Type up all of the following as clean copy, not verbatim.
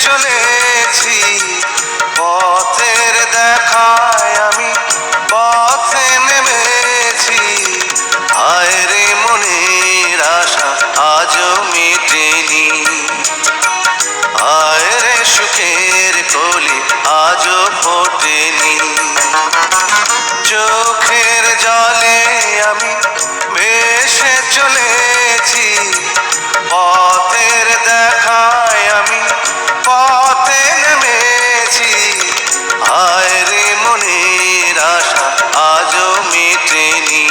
চলেছি পথের দেখায় আমি পথে নেমেছি। হায় রে মনের আশা আজও মেটেনি, হায় রে সুখের কলি আজও ফোটেনি। চোখের জলে আমি ভেসে চলেছি পথের দেখায় আমি পথে নেমেছি। হায় রে মনের আশা আজও মেটেনি,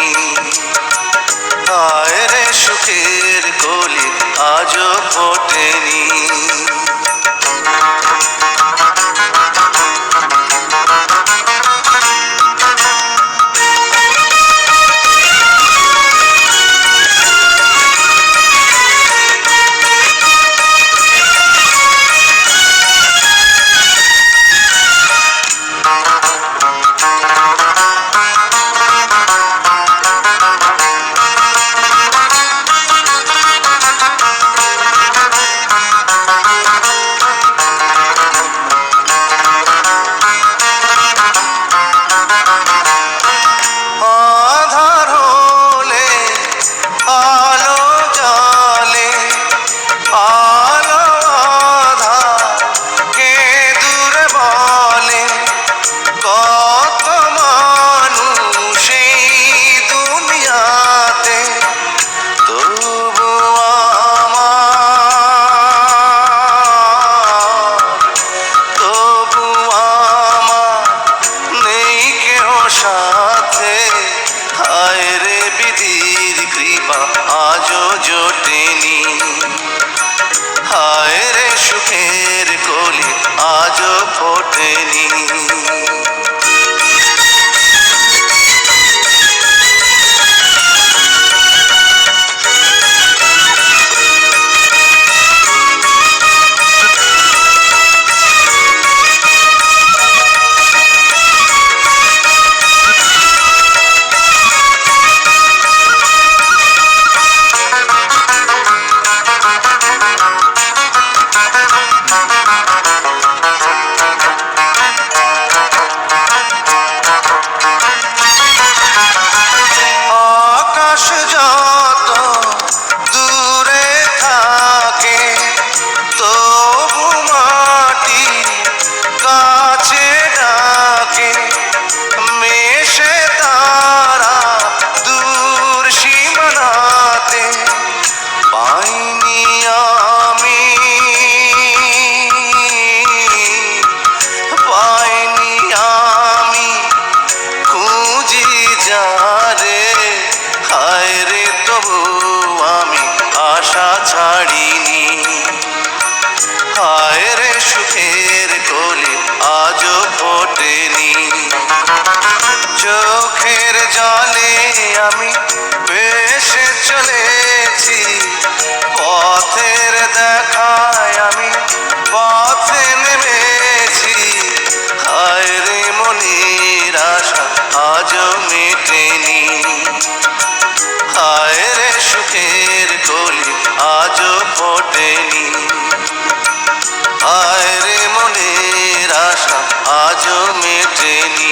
হায় রে সুখের কলি আজও ফোটেনি। হায় রে বিধির কৃপা আজও জোটেনি, হায় রে সুখের কলি আজও ফোটেনি। হায় রে তবু আমি আশা ছাড়িনি, হায় রে সুখের কলি আজও ফোটেনি। চোখের জলে আমি ভেসে চলেছি পথের দেখায় আমি পথে নেমেছি। হায় রে মনের আশা আজও মেটেনি, হায় রে সুখের কলি আজও ফোটেনি। হায় রে মনের আশা আজও মেটেনি।